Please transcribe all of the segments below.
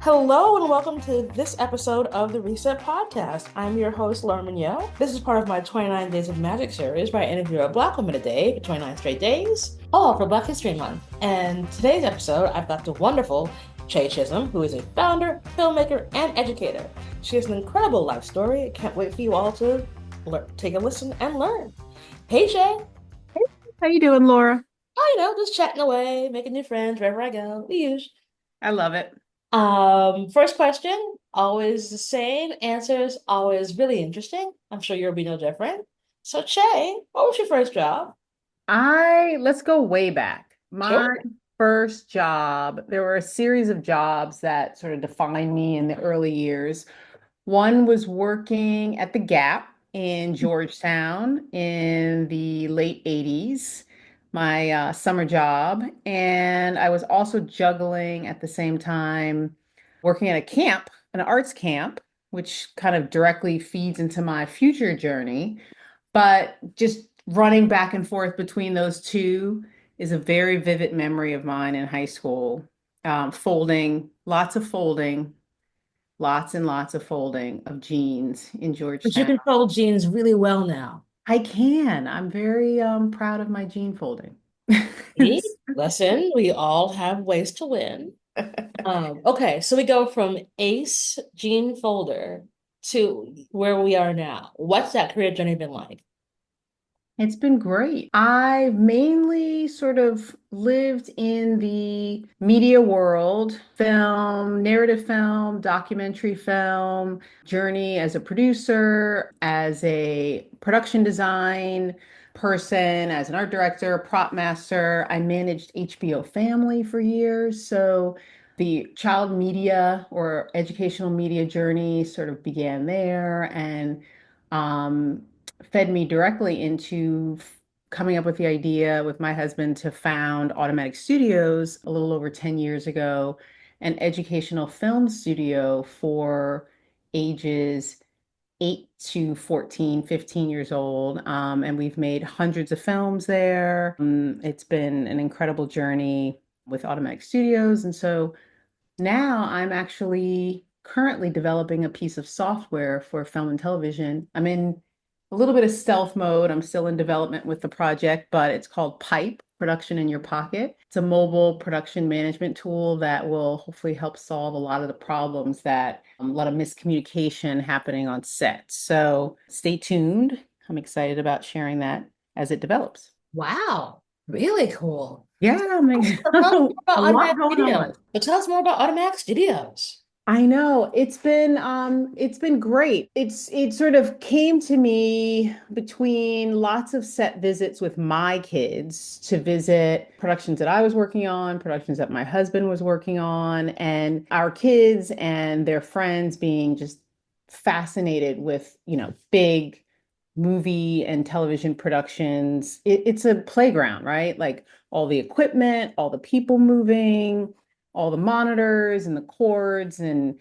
Hello and welcome to this episode of the Reset Podcast. I'm your host, Laura Mignot. This is part of my 29 Days of Magic series where I interview a Black woman a day for 29 straight days, all for Black History Month. And today's episode, I've got the wonderful Che Chisholm, who is a founder, filmmaker, and educator. She has an incredible life story. I can't wait for you all to take a listen and learn. Hey, Che. How you doing, Laura? Oh, just chatting away, making new friends wherever I go. We use. I love it. First question, always the same. Answers always really interesting. I'm sure you'll be no different. So, Che, what was your first job? Let's go way back. Sure. My first job, there were a series of jobs that sort of defined me in the early years. One was working at the Gap in Georgetown in the late 80s, my summer job. And I was also juggling at the same time working at a camp, an arts camp, which kind of directly feeds into my future journey. But just running back and forth between those two is a very vivid memory of mine in high school. Folding, lots of folding, lots and lots of folding of jeans in But you Georgetown. control jeans really well now. I can. I'm very proud of my jean folding. See? Listen, we all have ways to win. Okay, so we go from ace jean folder to where we are now. What's that career journey been like? It's been great. I've mainly sort of lived in the media world, film, narrative film, documentary film, journey as a producer, as a production design person, as an art director, prop master. I managed HBO Family for years. So the child media or educational media journey sort of began there. And um, fed me directly into coming up with the idea with my husband to found Automatic Studios a little over 10 years ago, an educational film studio for ages 8 to 14, 15 years old. And we've made hundreds of films there. It's been an incredible journey with Automatic Studios. And so now I'm actually currently developing a piece of software for film and television. I'm in a little bit of stealth mode. I'm still in development with the project, but it's called PIYP, Production in Your Pocket. It's a mobile production management tool that will hopefully help solve a lot of the problems that a lot of miscommunication happening on set. So stay tuned. I'm excited about sharing that as it develops. Wow, really cool. Yeah, I'm So tell us more a about lot Automatic going on. Studios. So tell us more about Automatic Studios. I know it's been great. It sort of came to me between lots of set visits with my kids to visit productions that I was working on, productions that my husband was working on, and our kids and their friends being just fascinated with, big movie and television productions. It's a playground, right? Like all the equipment, all the people moving, all the monitors and the cords and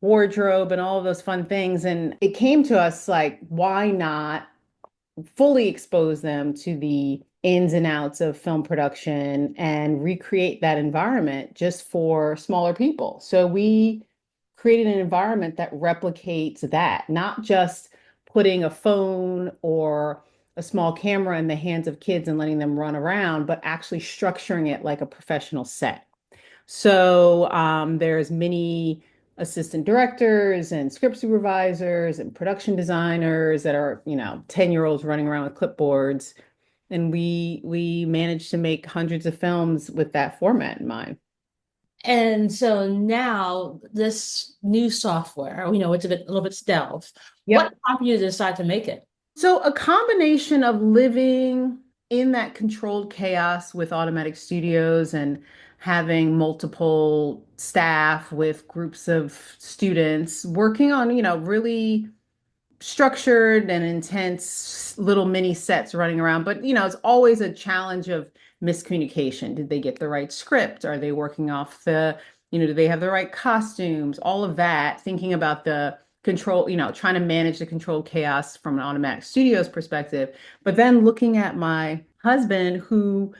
wardrobe and all of those fun things. And it came to us like, why not fully expose them to the ins and outs of film production and recreate that environment just for smaller people? So we created an environment that replicates that, not just putting a phone or a small camera in the hands of kids and letting them run around, but actually structuring it like a professional set. So there's many assistant directors and script supervisors and production designers that are, 10-year-olds running around with clipboards. And we managed to make hundreds of films with that format in mind. And so now this new software, it's a little bit stealth. What Yep. prompted you to decide to make it? So a combination of living in that controlled chaos with Automatic Studios and having multiple staff with groups of students working on, really structured and intense little mini sets running around. But, it's always a challenge of miscommunication. Did they get the right script? Are they working off do they have the right costumes? All of that, thinking about the control, trying to manage the controlled chaos from an Automatic Studios perspective. But then looking at my husband, who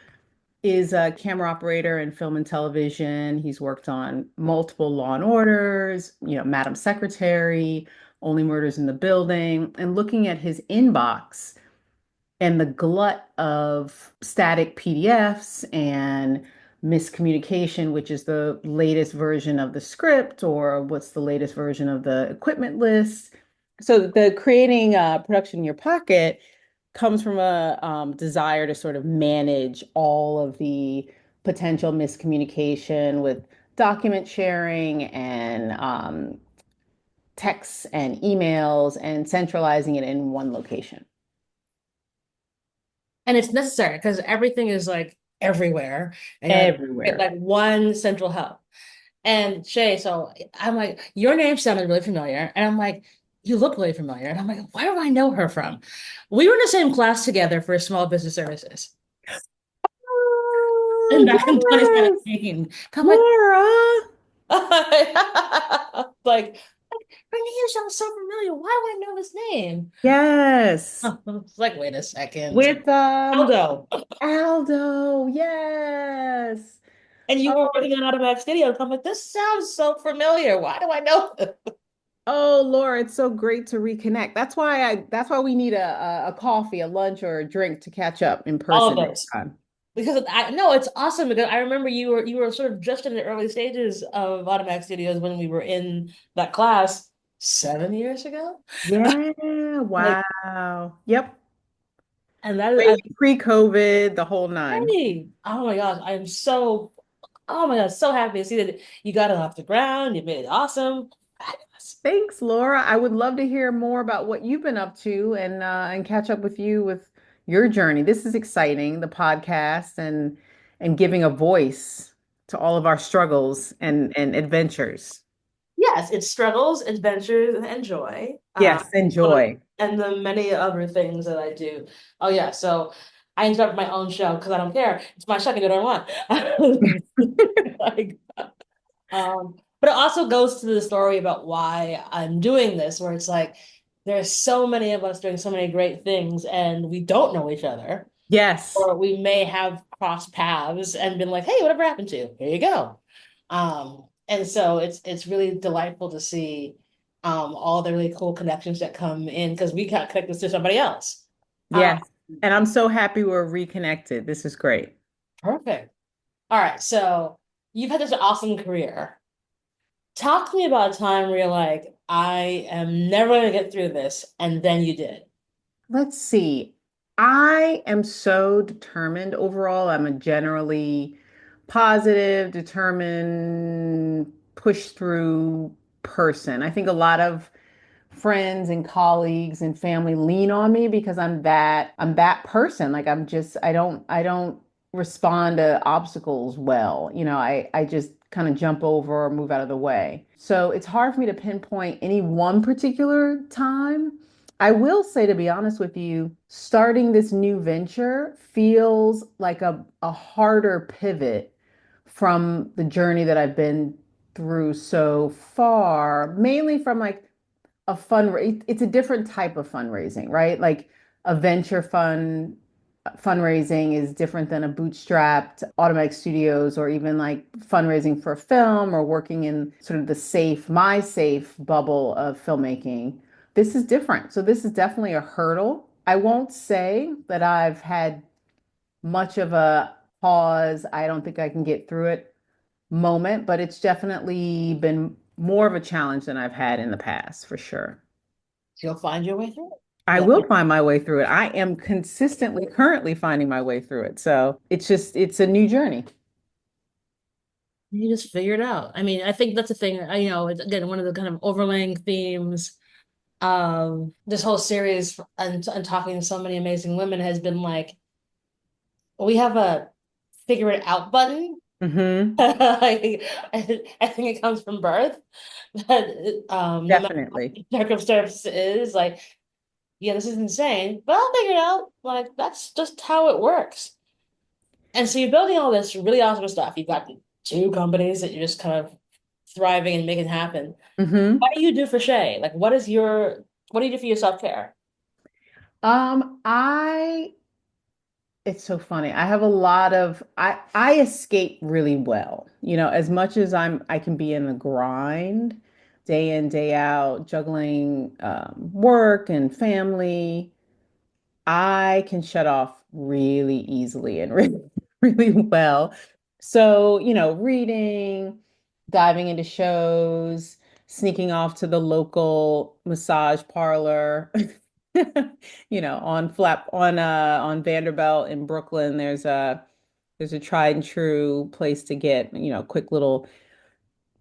is a camera operator in film and television. He's worked on multiple Law and Orders, Madam Secretary, Only Murders in the Building, and looking at his inbox and the glut of static PDFs and miscommunication, which is the latest version of the script or what's the latest version of the equipment list. So the creating production in your pocket comes from a desire to sort of manage all of the potential miscommunication with document sharing and texts and emails and centralizing it in one location. And it's necessary because everything is like everywhere, and you're like, get Everywhere. like one central hub. And Shay, so I'm like, your name sounded really familiar, and I'm like, you look really familiar, and I'm like, where do I know her from? We were in the same class together for small business services, and back in Oh, yes, 2017. I'm like, Laura. like her name sounds so familiar. Why do I know his name? Yes. It's like, wait a second, With Aldo. Aldo. Yes. And you were Oh, working on Automatic Studios. I'm like, this sounds so familiar. Why do I know this? oh, Laura, it's so great to reconnect. That's why we need a coffee, a lunch, or a drink to catch up in All person of next those. time. Because I no, it's awesome because I remember you were sort of just in the early stages of Automatic Studios when we were in that class 7 years ago. Yeah, Like, wow. Yep. and that is Way pre-COVID, the whole nine. hey, oh my gosh, oh my God, so happy to see that you got it off the ground. You made it awesome. Fabulous. Thanks, Laura. I would love to hear more about what you've been up to and catch up with you with your journey. This is exciting, the podcast and giving a voice to all of our struggles and adventures. Yes, it's struggles, adventures, and joy. Yes, enjoy. And the many other things that I do. Oh yeah, so I interrupt my own show because I don't care. It's my show, I can do what I want. Like, but it also goes to the story about why I'm doing this, where it's like there's so many of us doing so many great things, and we don't know each other, Yes. or we may have crossed paths and been like, "Hey, whatever happened to you? Here you go." And so it's really delightful to see all the really cool connections that come in because we got connected to somebody else. Um, Yes. And I'm so happy we're reconnected. This is great. Perfect. All right, so you've had this awesome career. Talk to me about a time where you're like, I am never going to get through this, and then you did. Let's see. I am so determined overall. I'm a generally positive, determined, push through person. I think a lot of friends and colleagues and family lean on me because I'm that person. Like I don't respond to obstacles well. I just kind of jump over or move out of the way. So it's hard for me to pinpoint any one particular time. I will say, to be honest with you, starting this new venture feels like a harder pivot from the journey that I've been through so far, mainly from like it's a different type of fundraising, right? Like a venture fund fundraising is different than a bootstrapped automatic studios or even like fundraising for a film or working in sort of my safe bubble of filmmaking. This is different. So this is definitely a hurdle. I won't say that I've had much of a pause, I don't think I can get through it moment, but it's definitely been more of a challenge than I've had in the past, for sure. You'll find your way through it. I Yeah. will find my way through it. I am consistently currently finding my way through it. So it's a new journey. You just figure it out. I mean, I think that's the thing. It's again one of the kind of overlaying themes of this whole series and talking to so many amazing women has been like, we have a figure it out button. Hmm. Like, I think it comes from birth. That no matter what Definitely. the circumstance is, like, yeah, this is insane, but I'll figure it out. Like, that's just how it works. And so you're building all this really awesome stuff. You've got two companies that you're just kind of thriving and making happen. Hmm. What do you do for Shay? Like, what do you do for your self-care? I It's so funny. I have a lot of I escape really well. As much as I can be in the grind day in, day out, juggling work and family. I can shut off really easily and really, really well. So, reading, diving into shows, sneaking off to the local massage parlor. On Vanderbilt in Brooklyn, there's a tried and true place to get, quick little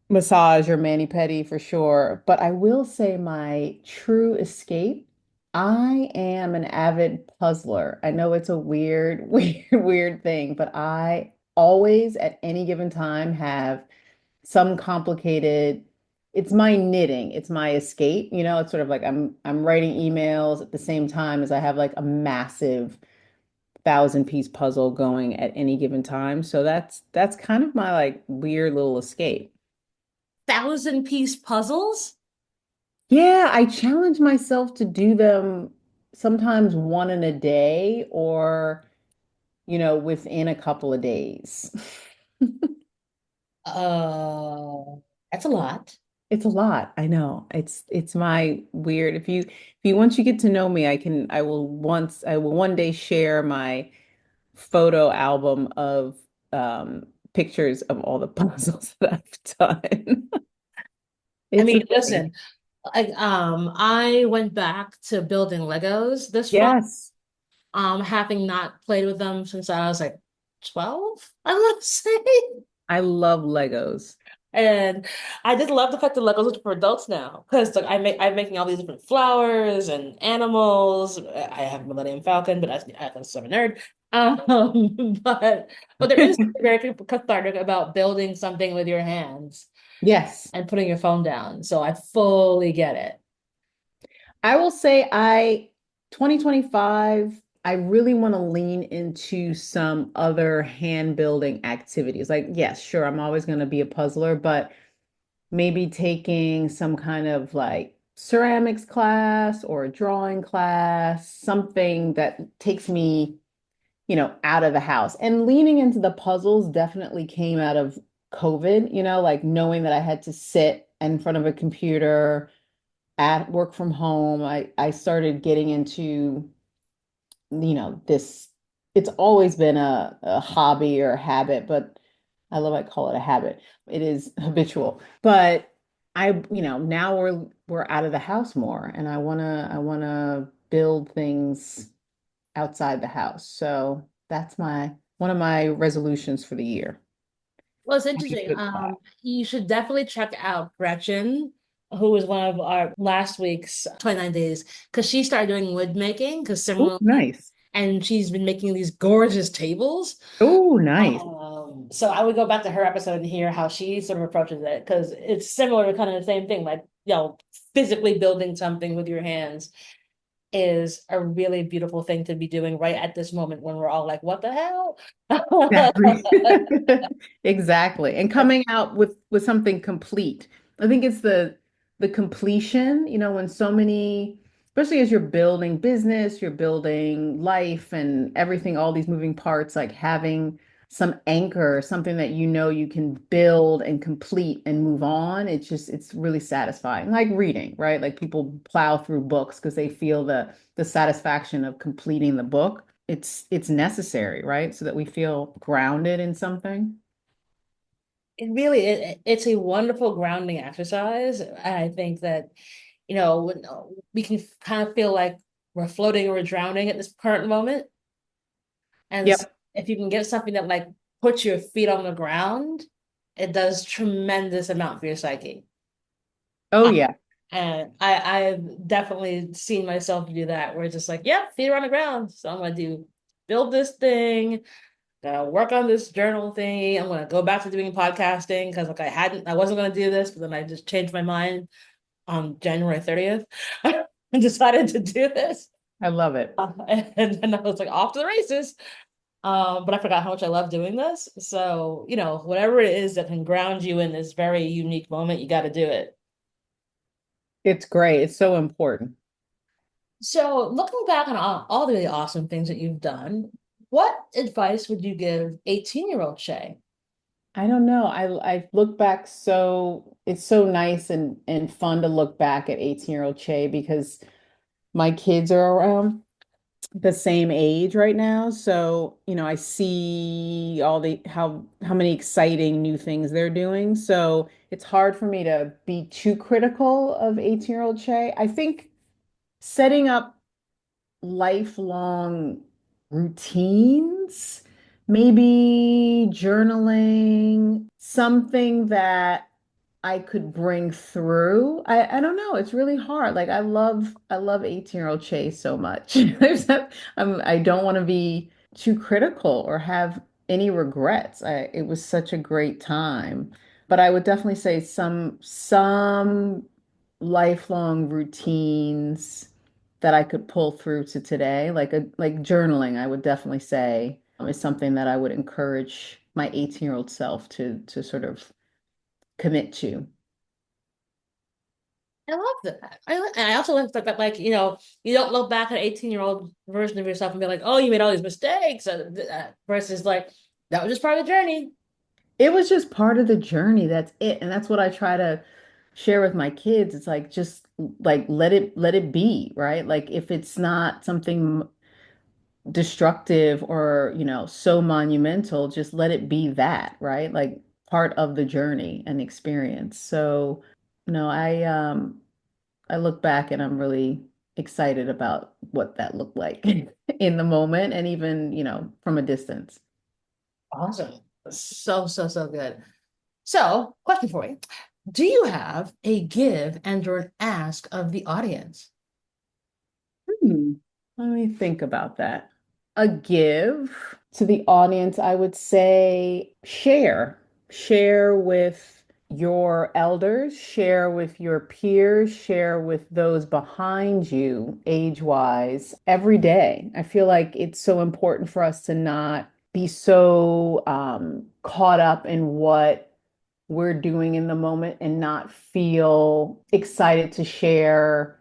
massage or mani-pedi for sure. But I will say my true escape, I am an avid puzzler. I know it's a weird, weird thing, but I always at any given time have some complicated, it's my knitting, it's my escape. It's sort of like I'm writing emails at the same time as I have like a massive 1,000-piece puzzle going at any given time. So that's kind of my like weird little escape. 1,000-piece puzzles? Yeah, I challenge myself to do them sometimes one in a day or, within a couple of days. Uh, that's a lot. It's a lot. I know. It's my weird. If you once you get to know me, I will one day share my photo album of pictures of all the puzzles that I've done. I It's mean, a thing. listen, I went back to building Legos this fall, Yes, having not played with them since I was like 12, I want to say. I love Legos. And I just love the fact that Legos are for adults now, because like I'm making all these different flowers and animals. I have Millennium Falcon, but I'm still a nerd. But there is something very cathartic about building something with your hands Yes. and putting your phone down. So I fully get it. I will say 2025, I really want to lean into some other hand building activities. Like, yes, sure, I'm always going to be a puzzler, but maybe taking some kind of like ceramics class or a drawing class, something that takes me, out of the house. And leaning into the puzzles definitely came out of COVID, like knowing that I had to sit in front of a computer at work from home. I started getting into, this, it's always been a hobby or a habit, but I call it a habit. It is habitual. But now we're out of the house more and I wanna build things outside the house. So that's my one of my resolutions for the year. Well, it's Find a interesting. good class. You should definitely check out Gretchen, who was one of our last week's 29 days, because she started doing wood making, because Oh, similarly, nice. and she's been making these gorgeous tables. Oh, nice. So I would go back to her episode and hear how she sort of approaches it, because it's similar to kind of the same thing, like, physically building something with your hands is a really beautiful thing to be doing right at this moment when we're all like, what the hell? Exactly. Exactly. And coming out with something complete. I think it's the completion, when so many, especially as you're building business, you're building life and everything, all these moving parts, like having some anchor, something that you can build and complete and move on. It's really satisfying. Like reading, right? Like people plow through books because they feel the satisfaction of completing the book. It's necessary, right? So that we feel grounded in something. It's a wonderful grounding exercise. And I think that, when we can kind of feel like we're floating or we're drowning at this current moment. And Yep. if you can get something that like puts your feet on the ground, it does tremendous amount for your psyche. Oh Uh, yeah. And I've definitely seen myself do that, where it's just like, yep, feet are on the ground. So I'm gonna build this thing, gonna work on this journal thing. I'm gonna go back to doing podcasting because like I wasn't gonna do this, but then I just changed my mind on January 30th and decided to do this. I love it. And then I was like off to the races. But I forgot how much I love doing this. So, whatever it is that can ground you in this very unique moment, you got to do it. It's great. It's so important. So, looking back on all the really awesome things that you've done, What advice would you give 18-year-old Shay? I don't know. I look back, so it's so nice and fun to look back at 18-year-old Che because my kids are around the same age right now. So, I see all the how many exciting new things they're doing. So it's hard for me to be too critical of 18-year-old Che. I think setting up lifelong routines, maybe journaling, something that I could bring through. I don't know. It's really hard. Like I love 18-year-old Chase so much. I don't want to be too critical or have any regrets. It was such a great time. But I would definitely say some lifelong routines that I could pull through to today, like journaling, I would definitely say is something that I would encourage my 18-year-old self to sort of commit to. I love that. And I also love that, like, you don't look back at an 18-year-old version of yourself and be like, oh, you made all these mistakes, versus like, that was just part of the journey. It was just part of the journey. That's it. And that's what I try to share with my kids. It's like just like let it be, right? Like if it's not something destructive or, so monumental, just let it be that, right? Like part of the journey and experience. So, no, I look back and I'm really excited about what that looked like in the moment and even, from a distance. Awesome. So, so, so good. So, question for you. Do you have a give and or an ask of the audience? Hmm. Let me think about that. A give to the audience, I would say share. Share with your elders, share with your peers, share with those behind you, age-wise, every day. I feel like it's so important for us to not be so caught up in what we're doing in the moment and not feel excited to share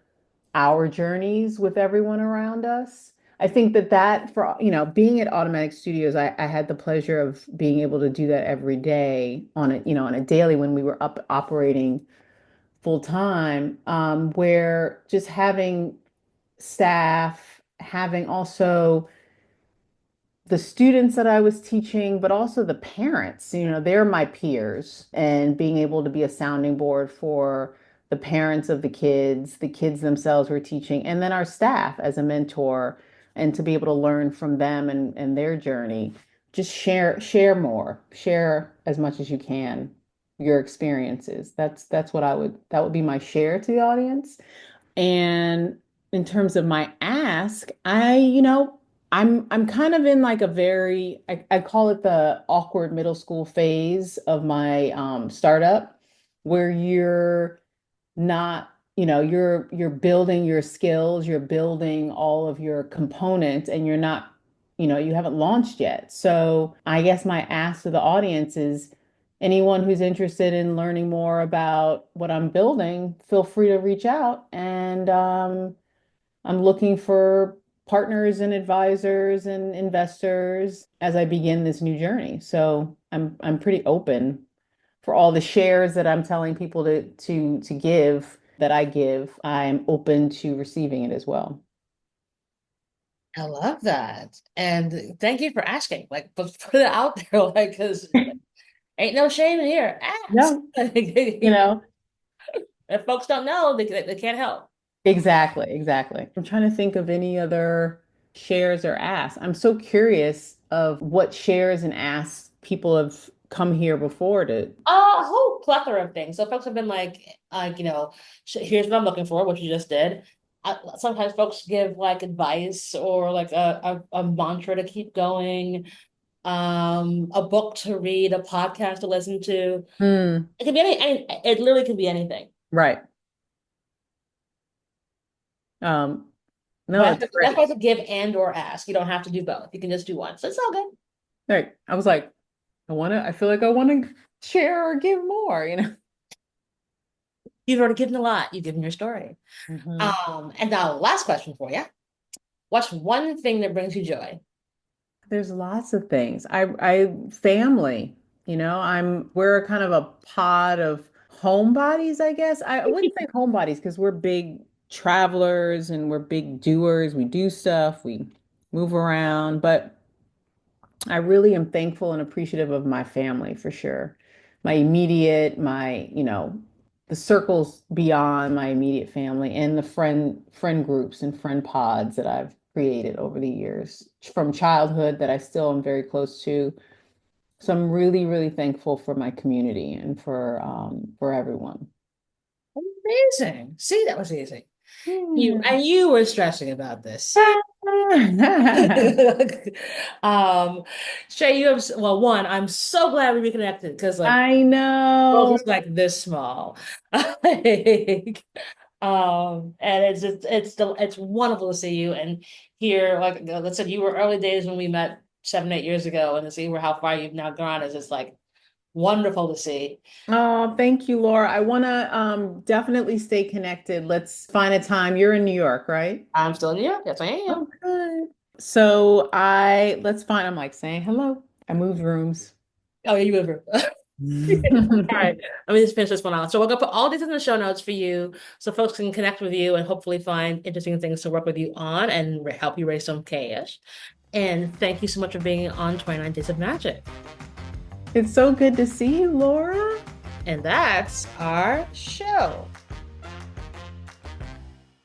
our journeys with everyone around us. I think that for, being at Automatic Studios, I had the pleasure of being able to do that every day on a daily when we were up operating full time, where just having staff, having also the students that I was teaching, but also the parents, they're my peers, and being able to be a sounding board for the parents of the kids themselves we're teaching, and then our staff as a mentor, and to be able to learn from them and their journey. Just share more, share as much as you can your experiences. That's what that would be my share to the audience. And in terms of my ask, I'm kind of in like a very, I call it the awkward middle school phase of my startup, where you're not, you're building your skills, you're building all of your components, and you're not, you haven't launched yet. So I guess my ask to the audience is anyone who's interested in learning more about what I'm building, feel free to reach out. And I'm looking for partners and advisors and investors as I begin this new journey. So I'm pretty open for all the shares that I'm telling people to give that I give. I'm open to receiving it as well. I love that. And thank you for asking. Like, but put it out there, like, because ain't no shame in here. Ask. No, you know, If folks don't know, they can't help. exactly. I'm trying to think of any other shares or asks. I'm so curious of what shares and asks people have come here before to. A whole plethora of things. So folks have been here's what I'm looking for, which you just did. Sometimes folks give like advice or like a mantra to keep going, a book to read, a podcast to listen to. Hmm, It can be it literally can be anything. right. Um, no, But it's that's great. why it's a give and or ask. You don't have to do both. You can just do one. So it's all good. Right. I was like, I feel like I want to share or give more. You've already given a lot. You've given your story. Mhm. And now last question for you. What's one thing that brings you joy? There's lots of things. I family, we're kind of a pod of homebodies, I guess. I wouldn't say homebodies because we're big travelers and we're big doers. We do stuff, we move around, but I really am thankful and appreciative of my family for sure. My immediate, the circles beyond my immediate family and the friend groups and friend pods that I've created over the years from childhood that I still am very close to. So I'm really, really thankful for my community and for everyone. Amazing. See, that was easy. You Yeah. and you were stressing about this. See? um, Shay, you have well, one, I'm so glad we reconnected because like I world know. is like this small. Like, and it's wonderful to see you and hear like let's say you were early days when we met 7, 8 years ago, and to see where how far you've now gone is just like wonderful to see. Oh, thank you, Laura. I want to definitely stay connected. Let's find a time. You're in New York, right? I'm still in New York. Yes, I am. Oh, good. So let's find, I'm like saying hello. I moved rooms. Oh, yeah, you ever. All right, let me just finish this one out. So we're gonna put all these in the show notes for you, so folks can connect with you and hopefully find interesting things to work with you on and help you raise some cash. And thank you so much for being on 29 Days of Magic. It's so good to see you, Laura. And that's our show.